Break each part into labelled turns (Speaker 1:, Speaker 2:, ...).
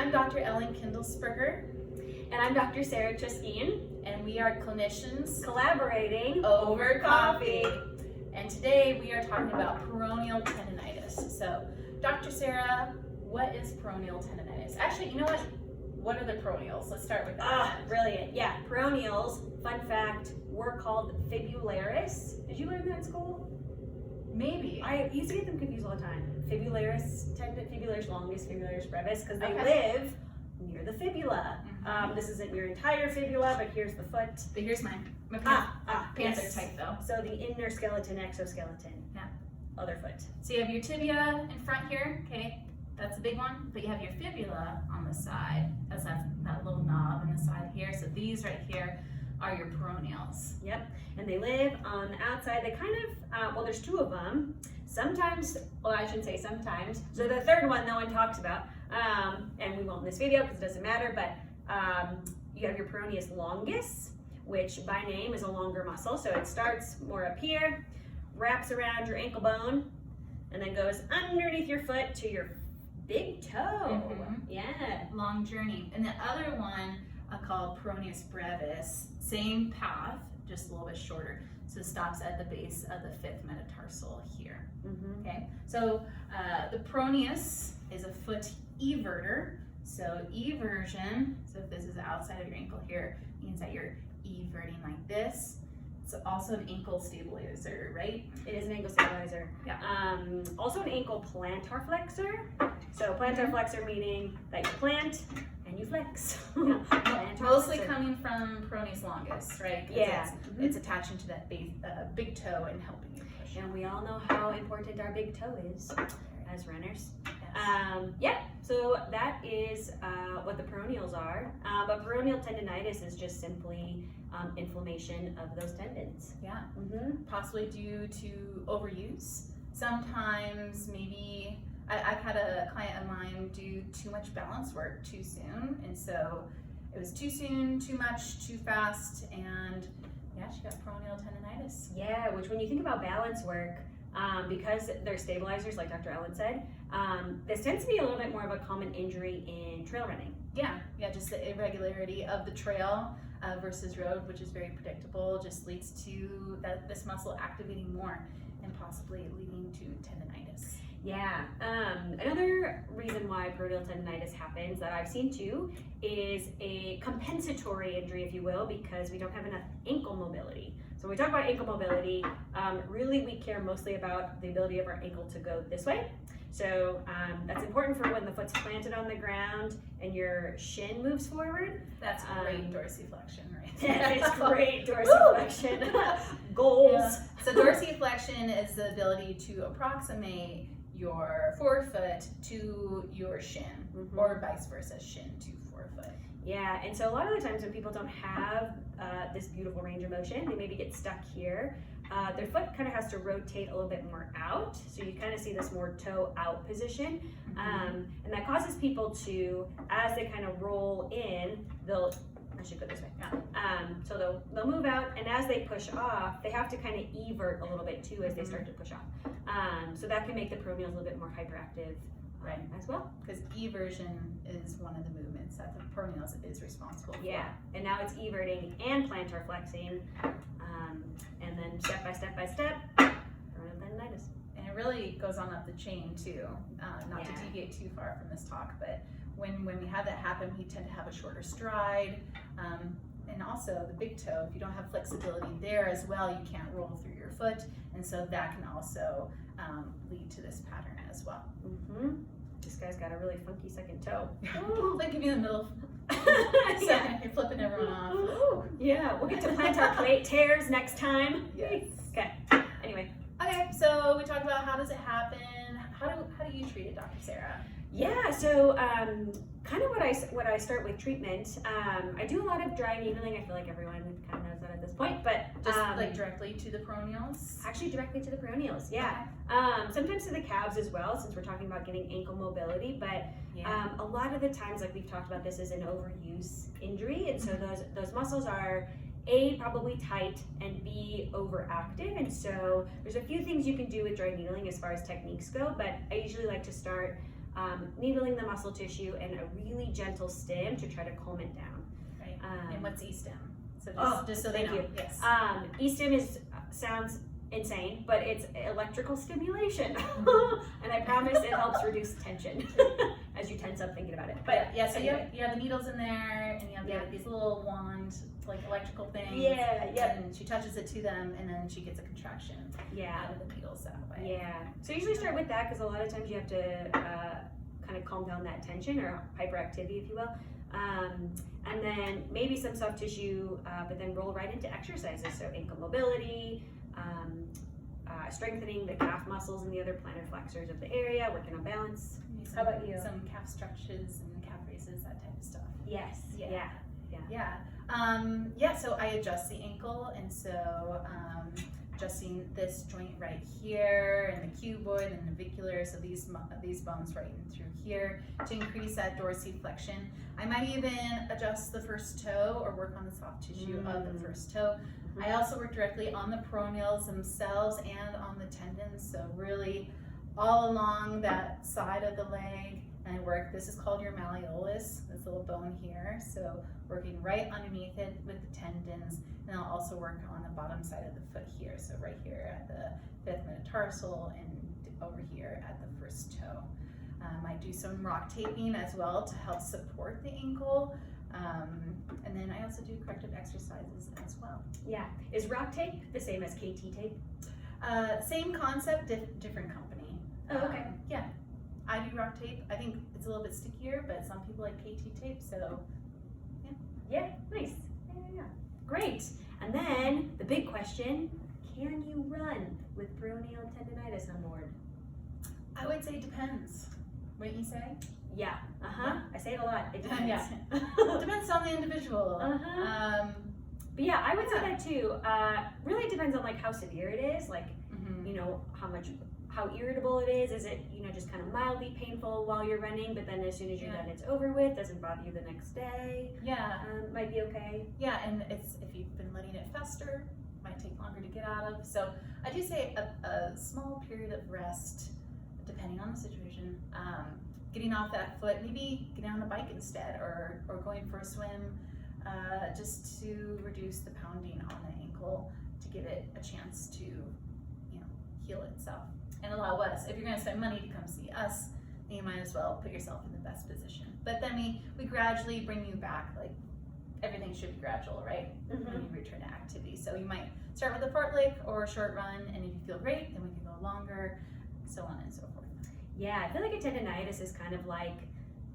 Speaker 1: I'm Dr. Ellen Kindelsperger.
Speaker 2: And I'm Dr. Sarah Ceschin.
Speaker 1: And we are clinicians
Speaker 2: Collaborating
Speaker 1: over coffee. And today we are talking about peroneal tendinitis. So, Dr. Sarah, what is peroneal tendinitis? Actually, you know what? What are the peroneals? Let's start with that.
Speaker 2: Brilliant. Yeah, peroneals, fun fact, were called fibularis. Did you learn that in school?
Speaker 1: Maybe.
Speaker 2: I used to get them confused all the time. Fibularis longus, fibularis brevis, because they
Speaker 1: Okay.
Speaker 2: live near the fibula.
Speaker 1: Mhm.
Speaker 2: This isn't your entire fibula, but here's the foot.
Speaker 1: But here's mine. My panther
Speaker 2: Yes.
Speaker 1: type though.
Speaker 2: So the inner skeleton, exoskeleton.
Speaker 1: Yeah.
Speaker 2: Other foot.
Speaker 1: So you have your tibia in front here, okay? That's the big one. But you have your fibula on the side. That's that little knob on the side here. So these right here are your peroneals.
Speaker 2: Yep, and they live on the outside. They kind of, well, there's two of them. Sometimes, well, I shouldn't say sometimes. So the third one no one talks about, and we won't in this video because it doesn't matter, but you have your Peroneus Longus, which by name is a longer muscle. So it starts more up here, wraps around your ankle bone, and then goes underneath your foot to your big toe.
Speaker 1: Mhm.
Speaker 2: Yeah.
Speaker 1: Long journey. And the other one called Peroneus brevis, same path, just a little bit shorter. So it stops at the base of the fifth metatarsal here.
Speaker 2: Mm-hmm.
Speaker 1: Okay, so the peroneus is a foot everter. So eversion, so if this is outside of your ankle here, means that you're everting like this. It's also an ankle stabilizer, right?
Speaker 2: It is an ankle stabilizer.
Speaker 1: Yeah.
Speaker 2: Also an ankle plantar flexor. So plantar flexor meaning that you plant and you flex. Plantar
Speaker 1: Mostly
Speaker 2: flexor.
Speaker 1: coming from Peroneus longus, right? 'Cause
Speaker 2: Yeah.
Speaker 1: It's attaching to that big toe and helping you push.
Speaker 2: And we all know how important our big toe is as runners.
Speaker 1: Yes.
Speaker 2: Yeah, so that is what the peroneals are. But peroneal tendinitis is just simply inflammation of those tendons.
Speaker 1: Yeah.
Speaker 2: Mm-hmm.
Speaker 1: Possibly due to overuse. Sometimes maybe I've had a client of mine do too much balance work too soon, and so it was too soon, too much, too fast, and yeah, she got peroneal tendinitis.
Speaker 2: Yeah, which when you think about balance work, because they're stabilizers, like Dr. Ellen said, this tends to be a little bit more of a common injury in trail running.
Speaker 1: Yeah, just the irregularity of the trail versus road, which is very predictable, just leads to this muscle activating more and possibly leading to tendinitis.
Speaker 2: Yeah, another reason why peroneal tendinitis happens that I've seen too is a compensatory injury, if you will, because we don't have enough ankle mobility. So when we talk about ankle mobility, really we care mostly about the ability of our ankle to go this way. So that's important for when the foot's planted on the ground and your shin moves forward.
Speaker 1: That's great dorsiflexion, right?
Speaker 2: It's great dorsiflexion. Goals.
Speaker 1: Yeah. So dorsiflexion is the ability to approximate your forefoot to your shin, or vice versa, shin to forefoot.
Speaker 2: Yeah, and so a lot of the times when people don't have this beautiful range of motion, they maybe get stuck here. Their foot kind of has to rotate a little bit more out, so you kind of see this more toe out position, and that causes people to, as they kind of roll in, I should go this way. So they'll move out, and as they push off, they have to kind of evert a little bit too as they start to push off. So that can make the peroneals a little bit more hyperactive,
Speaker 1: right,
Speaker 2: as well.
Speaker 1: Because eversion is one of the movements that the peroneals is responsible for.
Speaker 2: Yeah, and now it's everting and plantar flexing, and then step by step, peroneal tendinitis.
Speaker 1: And it really goes on up the chain too, not to deviate too far from this talk, but when we have that happen, we tend to have a shorter stride, and also the big toe, if you don't have flexibility there as well, you can't roll through your foot, and so that can also lead to this pattern as well.
Speaker 2: This guy's got a really funky second toe.
Speaker 1: Like give you the middle
Speaker 2: Yeah.
Speaker 1: you're flipping everyone off.
Speaker 2: Ooh, yeah, we'll get to plantar plate tears next time.
Speaker 1: Yes.
Speaker 2: Okay, anyway.
Speaker 1: Okay, so we talked about how does it happen. How do you treat it, Dr. Sarah?
Speaker 2: Yeah, so kind of what I start with treatment. I do a lot of dry needling. I feel like everyone kind of knows that at this point, but
Speaker 1: Just like directly to the peroneals?
Speaker 2: actually directly to the peroneals. Yeah, sometimes to the calves as well, since we're talking about getting ankle mobility. But a lot of the times, like we've talked about, this is an overuse injury, and so those muscles are A, probably tight, and B, overactive. And so there's a few things you can do with dry needling as far as techniques go, but I usually like to start needling the muscle tissue and a really gentle stim to try to calm it down.
Speaker 1: Right. And what's e-stim? So
Speaker 2: just
Speaker 1: so they know.
Speaker 2: you.
Speaker 1: Yes.
Speaker 2: E-stim sounds insane, but it's electrical stimulation. And I promise it helps reduce tension as you tense up thinking about it. But
Speaker 1: yeah, so
Speaker 2: anyway.
Speaker 1: you have the needles in there, and you have like these little wand, like electrical things.
Speaker 2: Yeah.
Speaker 1: And she touches it to them, and then she gets a contraction out of the needles that way.
Speaker 2: Yeah. So usually start with that, because a lot of times you have to kind of calm down that tension or hyperactivity, if you will. And then maybe some soft tissue, but then roll right into exercises. So ankle mobility, strengthening the calf muscles and the other plantar flexors of the area, working on balance. How about you?
Speaker 1: Some calf stretches and calf raises, that type of stuff.
Speaker 2: Yes. Yeah.
Speaker 1: So I adjust the ankle, and so adjusting this joint right here, and the cuboid and navicular, so these bones right in through here to increase that dorsiflexion. I might even adjust the first toe or work on the soft tissue of the first toe. I also work directly on the peroneals themselves and on the tendons, so really all along that side of the leg. And I work, this is called your malleolus, this little bone here, so working right underneath it with the tendons, and I'll also work on the bottom side of the foot here, so right here at the 5th metatarsal and over here at the first toe. I do some rock taping as well to help support the ankle, and then I also do corrective exercises as well.
Speaker 2: Yeah. Is rock tape the same as KT tape?
Speaker 1: Same concept, different company.
Speaker 2: Oh, okay.
Speaker 1: Yeah. I do rock tape. I think it's a little bit stickier, but some people like KT tape, so
Speaker 2: yeah, nice. Yeah. Great. And then the big question, can you run with peroneal tendonitis on board?
Speaker 1: I would say depends. Wouldn't you say?
Speaker 2: Yeah. I say it a lot. It depends.
Speaker 1: Depends on the individual.
Speaker 2: But yeah, I would say that too. Really, it depends on like how severe it is, like you know how irritable it is. Is it just kind of mildly painful while you're running, but then as soon as you're done, it's over with. Doesn't bother you the next day.
Speaker 1: Yeah.
Speaker 2: Might be okay.
Speaker 1: Yeah, and it's if you've been letting it fester, might take longer to get out of. So I do say a small period of rest, depending on the situation. Getting off that foot, maybe getting on a bike instead, or going for a swim, just to reduce the pounding on the ankle, to give it a chance to heal itself. And allow us, if you're going to spend money to come see us, then you might as well put yourself in the best position. But then we gradually bring you back, like everything should be gradual, right? When you return to activity. So you might start with a fartlek or a short run, and if you feel great, then we can go longer, so on and so forth.
Speaker 2: Yeah, I feel like a tendinitis is kind of like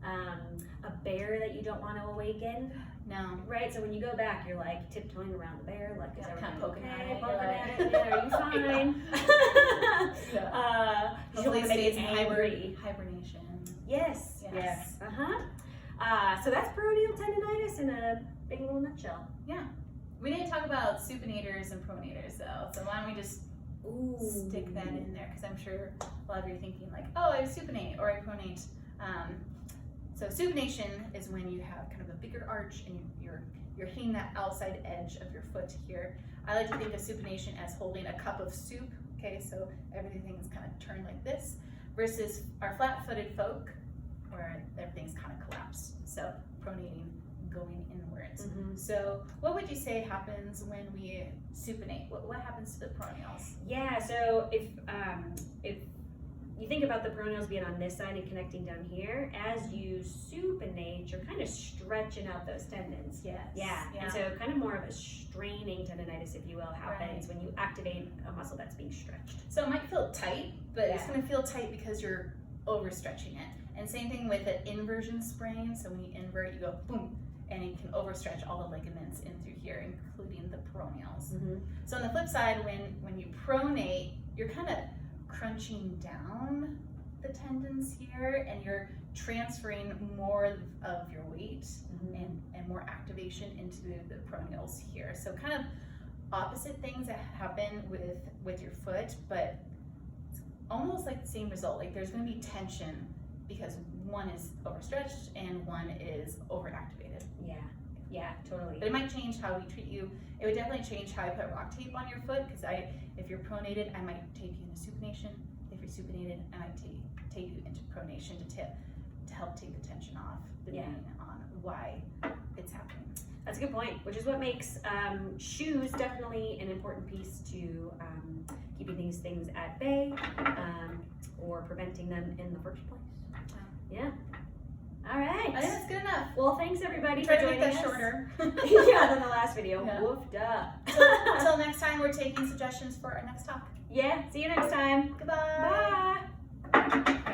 Speaker 2: a bear that you don't want to awaken.
Speaker 1: No.
Speaker 2: Right? So when you go back, you're like tiptoeing around the bear, like, is everything
Speaker 1: kind of poking
Speaker 2: okay?
Speaker 1: at it.
Speaker 2: Poking at it. Yeah, are you fine?
Speaker 1: Hopefully it stays in
Speaker 2: angry.
Speaker 1: hibernation.
Speaker 2: Yes. So that's peroneal tendinitis in a big little nutshell.
Speaker 1: Yeah. We didn't talk about supinators and pronators though, so why don't we just stick that in there, because I'm sure a lot of you are thinking like, oh, I supinate or I pronate. So supination is when you have kind of a bigger arch and you're hitting that outside edge of your foot here. I like to think of supination as holding a cup of soup. Okay, so everything is kind of turned like this, versus our flat-footed folk, where everything's kind of collapsed. So pronating, going inwards. So what would you say happens when we supinate? What happens to the peroneals?
Speaker 2: Yeah, so if you think about the peroneals being on this side and connecting down here, as you supinate, you're kind of stretching out those tendons.
Speaker 1: Yes.
Speaker 2: Yeah. And so kind of more of a straining tendinitis, if you will, happens when you activate a muscle that's being stretched.
Speaker 1: So it might feel tight, but it's going to feel tight because you're overstretching it. And same thing with an inversion sprain. So when you invert, you go boom, and you can overstretch all the ligaments in through here, including the peroneals. So on the flip side, when you pronate, you're kind of crunching down the tendons here, and you're transferring more of your weight and more activation into the peroneals here. So kind of opposite things that happen with your foot, but it's almost like the same result. Like there's going to be tension because one is overstretched and one is overactivated.
Speaker 2: Yeah, totally.
Speaker 1: But it might change how we treat you. It would definitely change how I put rock tape on your foot, because if you're pronated, I might tape you into supination. If you're supinated, I might tape take you into pronation to help take the tension off, depending on why it's happening.
Speaker 2: That's a good point, which is what makes shoes definitely an important piece to keeping these things at bay or preventing them in the first place. Yeah. All right.
Speaker 1: I think that's good enough.
Speaker 2: Well, thanks everybody
Speaker 1: Try
Speaker 2: for
Speaker 1: to
Speaker 2: joining
Speaker 1: make that
Speaker 2: us.
Speaker 1: shorter.
Speaker 2: Yeah, than the last video.
Speaker 1: Yeah.
Speaker 2: Woofed up.
Speaker 1: Until next time, we're taking suggestions for our next talk.
Speaker 2: Yeah. See you next time.
Speaker 1: Goodbye.
Speaker 2: Bye.